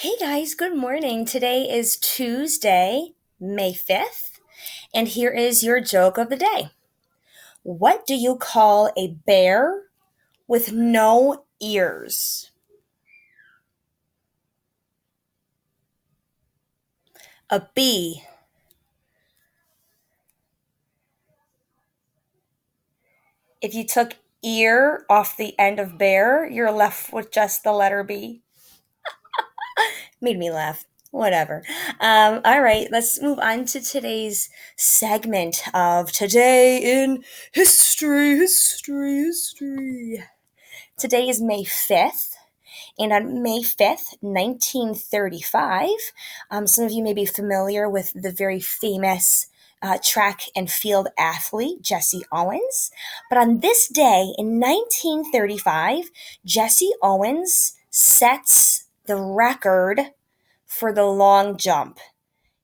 Hey guys, good morning. Today is Tuesday, May 5th, and here is your joke of the day. What do you call a bear with no ears? A bee. If you took ear off the end of bear, you're left with just the letter B. Made me laugh. Whatever. All right, let's move on to today's segment of Today in History. Today is May 5th, and on May 5th, 1935, some of you may be familiar with the very famous track and field athlete, Jesse Owens. But on this day in 1935, Jesse Owens sets the record for the long jump.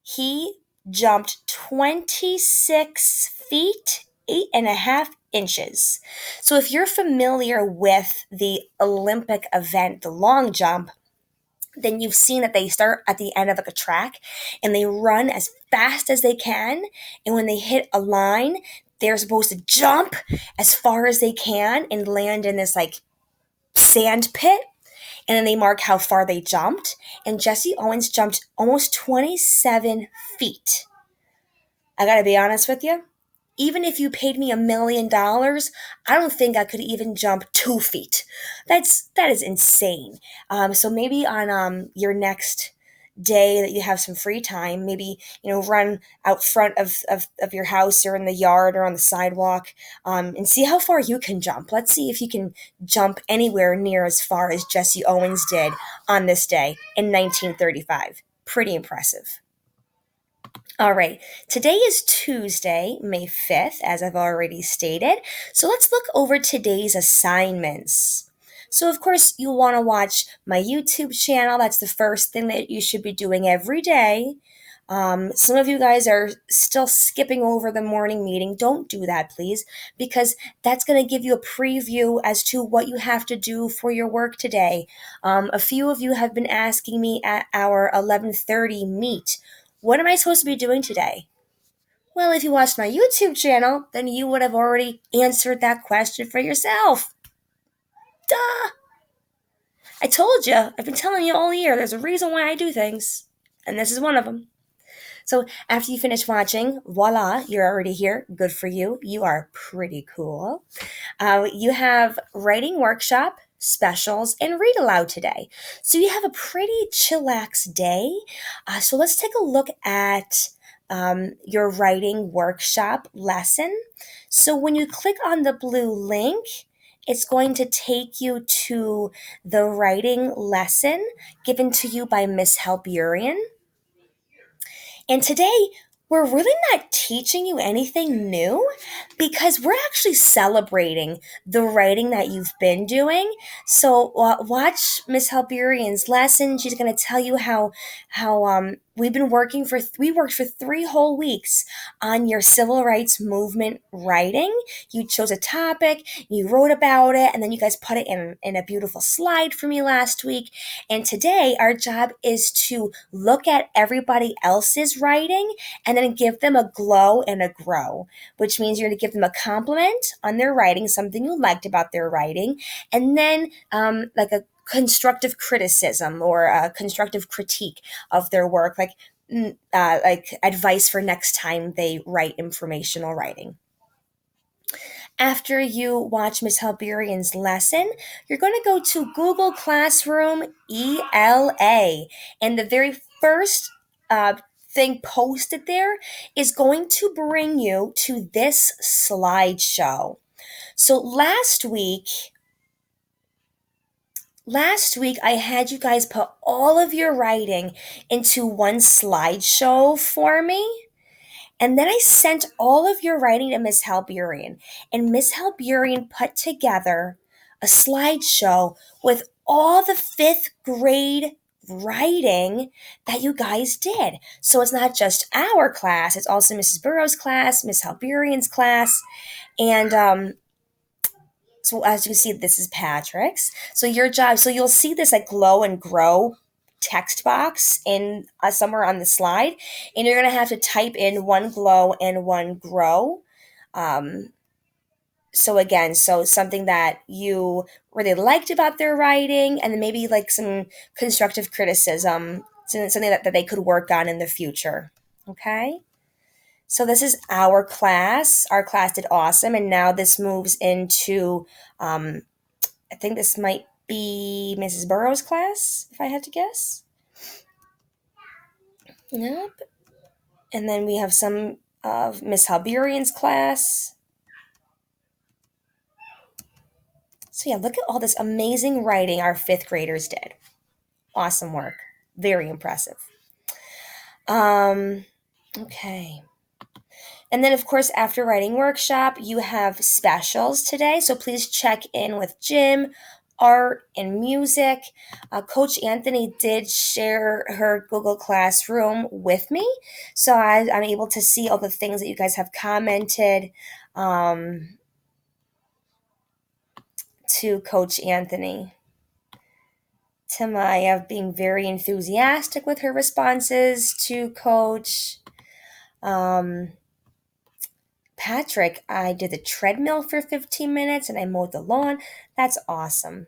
He jumped 26 feet, 8.5 inches. So, if you're familiar with the Olympic event, the long jump, then you've seen that they start at the end of like a track and they run as fast as they can. And when they hit a line, they're supposed to jump as far as they can and land in this like sand pit, and then they mark how far they jumped. And Jesse Owens jumped almost 27 feet. I gotta be honest with you. Even if you paid me $1 million, I don't think I could even jump 2 feet. That is insane. So maybe on your next day that you have some free time, maybe run out front of your house or in the yard or on the sidewalk, and see how far you can jump. Let's see if you can jump anywhere near as far as Jesse Owens did on this day in 1935. Pretty impressive. All right, today is Tuesday, May 5th, as I've already stated. So let's look over today's assignments. So, of course, you'll want to watch my YouTube channel. That's the first thing that you should be doing every day. Some of you guys are still skipping over the morning meeting. Don't do that, please, because that's going to give you a preview as to what you have to do for your work today. A few of you have been asking me at our 11:30 meet, what am I supposed to be doing today? Well, if you watched my YouTube channel, then you would have already answered that question for yourself. Duh! I told you, I've been telling you all year, there's a reason why I do things, and this is one of them. So after you finish watching, voila, you're already here. Good for you. You are pretty cool. You have writing workshop, specials, and read aloud today. So you have a pretty chillax day. So let's take a look at your writing workshop lesson. So when you click on the blue link, it's going to take you to the writing lesson given to you by Miss Halburian. And today, we're really not teaching you anything new because we're actually celebrating the writing that you've been doing. So watch Miss Halburian's lesson. She's going to tell you how we worked for 3 whole weeks on your civil rights movement writing. You chose a topic, you wrote about it, and then you guys put it in a beautiful slide for me last week. And today, our job is to look at everybody else's writing and then give them a glow and a grow, which means you're going to give them a compliment on their writing, something you liked about their writing, and then like a constructive criticism or a constructive critique of their work, like advice for next time they write informational writing. After you watch Miss Halburian's lesson, you're going to go to Google Classroom ELA. And the very first thing posted there is going to bring you to this slideshow. So last week I had you guys put all of your writing into one slideshow for me. And then I sent all of your writing to Miss Halburian, and Miss Halburian put together a slideshow with all the 5th grade writing that you guys did. So it's not just our class, it's also Mrs. Burrow's class, Miss Halburian's class, and so as you see, this is Patrick's. So your job, so you'll see this like glow and grow text box in somewhere on the slide, and you're going to have to type in one glow and one grow. So something that you really liked about their writing, and then maybe like some constructive criticism, something that they could work on in the future. Okay. So this is our class. Our class did awesome, and now this moves into, I think this might be Mrs. Burrow's class, if I had to guess. Yep. And then we have some of Miss Halberian's class. So yeah, look at all this amazing writing our fifth graders did. Awesome work. Very impressive. Okay. And then, of course, after writing workshop, you have specials today. So please check in with Jim, art, and music. Coach Anthony did share her Google Classroom with me. So I'm able to see all the things that you guys have commented to Coach Anthony. Tamaya being very enthusiastic with her responses to Coach. Patrick, I did the treadmill for 15 minutes and I mowed the lawn. That's awesome.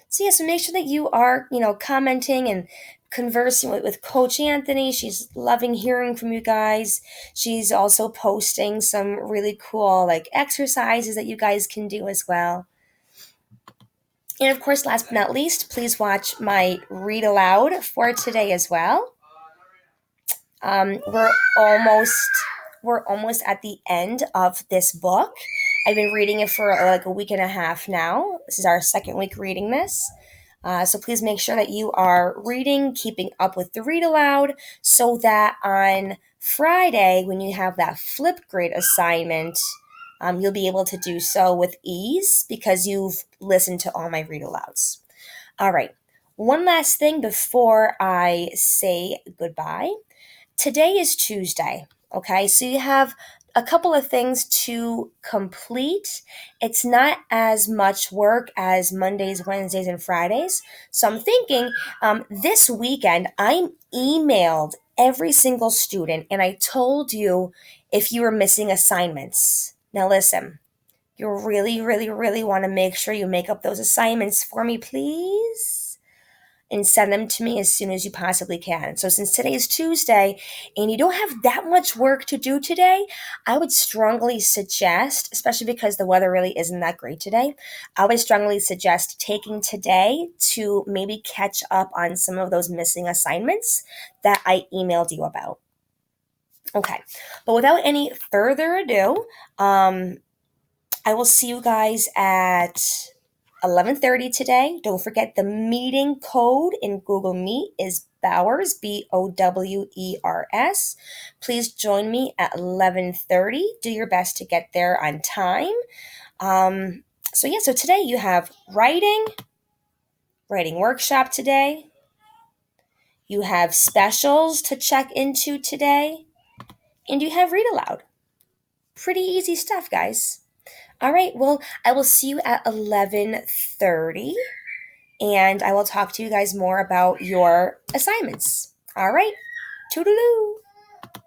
So yeah, so make sure that you are, commenting and conversing with Coach Anthony. She's loving hearing from you guys. She's also posting some really cool like exercises that you guys can do as well. And of course, last but not least, please watch my read aloud for today as well. We're almost at the end of this book. I've been reading it for like a week and a half now. This is our second week reading this. So please make sure that you are reading, keeping up with the read aloud, so that on Friday, when you have that flip grade assignment, you'll be able to do so with ease because you've listened to all my read alouds. All right. One last thing before I say goodbye. Today is Tuesday, okay? So you have a couple of things to complete. It's not as much work as Mondays, Wednesdays, and Fridays. So I'm thinking this weekend I emailed every single student and I told you if you were missing assignments. Now listen, you really, really, really want to make sure you make up those assignments for me, please, and send them to me as soon as you possibly can. So since today is Tuesday and you don't have that much work to do today, I would strongly suggest, especially because the weather really isn't that great today, I would strongly suggest taking today to maybe catch up on some of those missing assignments that I emailed you about. Okay, but without any further ado, I will see you guys at 11:30 today. Don't forget the meeting code in Google Meet is Bowers, Bowers. Please join me at 11:30. Do your best to get there on time. So today you have writing workshop today. You have specials to check into today. And you have read aloud. Pretty easy stuff, guys. All right, well, I will see you at 11:30, and I will talk to you guys more about your assignments. All right, toodaloo.